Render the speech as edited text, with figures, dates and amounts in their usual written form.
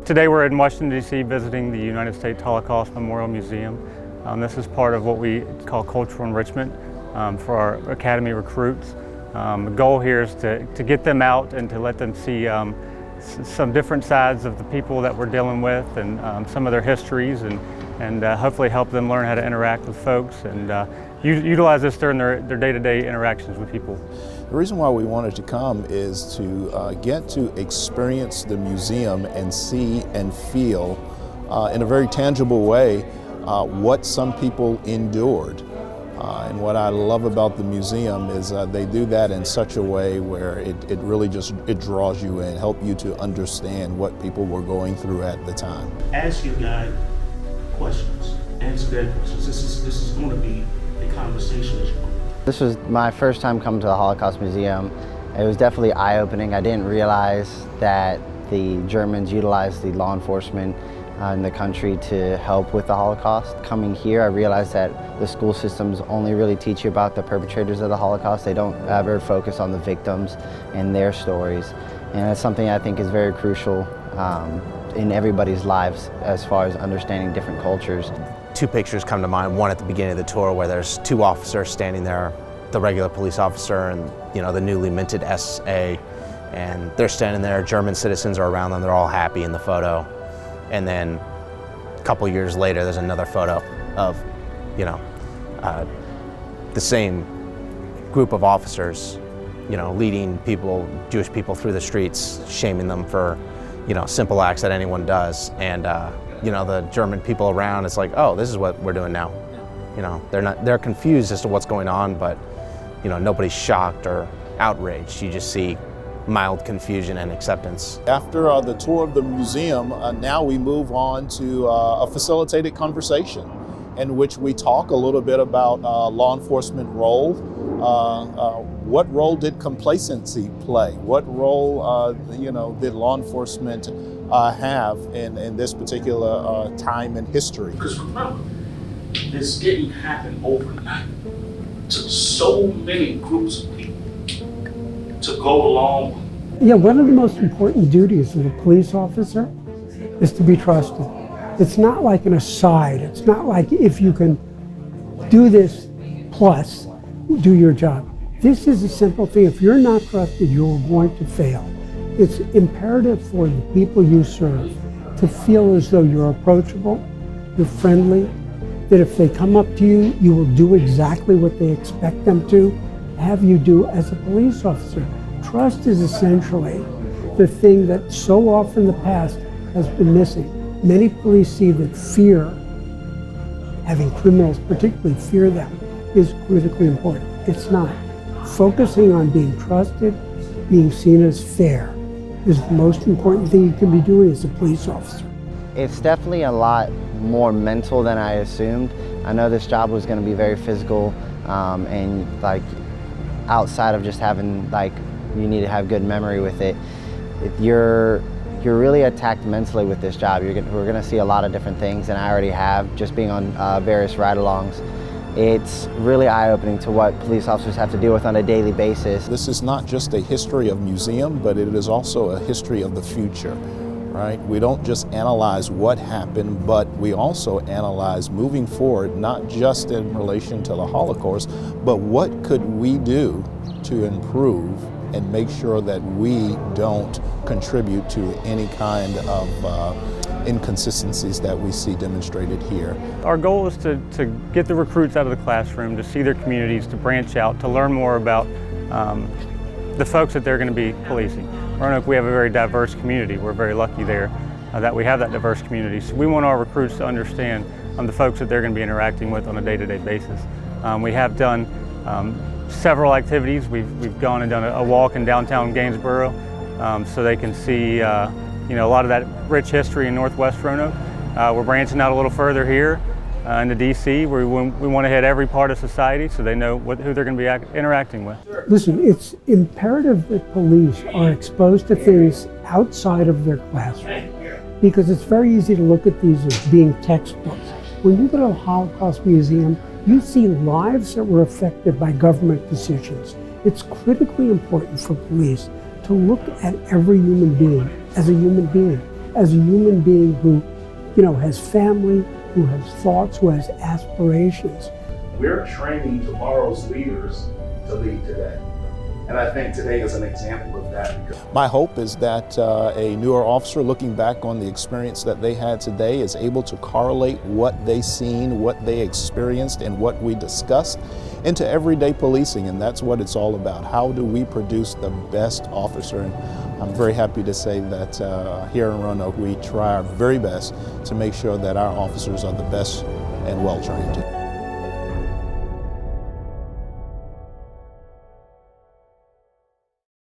Today we're in Washington, D.C. visiting the United States Holocaust Memorial Museum. This is part of what we call cultural enrichment for our Academy recruits. The goal here is to get them out and to let them see some different sides of the people that we're dealing with and some of their histories and hopefully help them learn how to interact with folks and utilize this during their day-to-day interactions with people. The reason why we wanted to come is to get to experience the museum and see and feel in a very tangible way what some people endured. And what I love about the museum is they do that in such a way where it really just draws you in, help you to understand what people were going through at the time. Ask your guy questions, answer their questions. This is going to be a conversation as you go. This was my first time coming to the Holocaust Museum. It was definitely eye-opening. I didn't realize that the Germans utilized the law enforcement in the country to help with the Holocaust. Coming here, I realized that the school systems only really teach you about the perpetrators of the Holocaust. They don't ever focus on the victims and their stories. And it's something I think is very crucial in everybody's lives as far as understanding different cultures. Two pictures come to mind, one at the beginning of the tour where there's two officers standing there, the regular police officer and the newly minted SA, and they're standing there, German citizens are around them, they're all happy in the photo. And then a couple years later there's another photo of the same group of officers leading people, Jewish people, through the streets, shaming them for simple acts that anyone does. And the German people around, it's like, oh, this is what we're doing now. They're confused as to what's going on, but nobody's shocked or outraged. You just see mild confusion and acceptance. After the tour of the museum, now we move on to a facilitated conversation in which we talk a little bit about law enforcement role. What role did complacency play? What role did law enforcement have in this particular time in history? Because remember, this didn't happen overnight. It took so many groups of people to go along. Yeah, one of the most important duties of a police officer is to be trusted. It's not like an aside. It's not like if you can do this plus do your job. This is a simple thing. If you're not trusted, you're going to fail. It's imperative for the people you serve to feel as though you're approachable, you're friendly, that if they come up to you, you will do exactly what they expect them to have you do as a police officer. Trust is essentially the thing that so often in the past has been missing. Many police see that fear, having criminals particularly fear them, is critically important. It's not. Focusing on being trusted, being seen as fair, is the most important thing you can be doing as a police officer. It's definitely a lot more mental than I assumed. I know this job was going to be very physical and outside of just having you need to have good memory with it. You're really attacked mentally with this job. We're going to see a lot of different things, and I already have, just being on various ride-alongs. It's really eye-opening to what police officers have to deal with on a daily basis. This is not just a history of museum, but it is also a history of the future, right? We don't just analyze what happened, but we also analyze moving forward, not just in relation to the Holocaust, but what could we do to improve and make sure that we don't contribute to any kind of inconsistencies that we see demonstrated here. Our goal is to get the recruits out of the classroom, to see their communities, to branch out, to learn more about the folks that they're going to be policing. Roanoke, we have a very diverse community. We're very lucky there that we have that diverse community. So we want our recruits to understand the folks that they're going to be interacting with on a day-to-day basis. We have done several activities. We've gone and done a walk in downtown Gainesboro so they can see a lot of that rich history in Northwest Roanoke. We're branching out a little further here into DC, where we want to hit every part of society so they know who they're going to be interacting with. Listen, it's imperative that police are exposed to things outside of their classroom, because it's very easy to look at these as being textbooks. When you go to the Holocaust Museum, you see lives that were affected by government decisions. It's critically important for police to look at every human being as a human being as a human being who, has family, who has thoughts, who has aspirations. We're training tomorrow's leaders to lead today. And I think today is an example of that. My hope is that a newer officer looking back on the experience that they had today is able to correlate what they seen, what they experienced, and what we discussed into everyday policing, and that's what it's all about. How do we produce the best officer? And I'm very happy to say that here in Roanoke we try our very best to make sure that our officers are the best and well trained.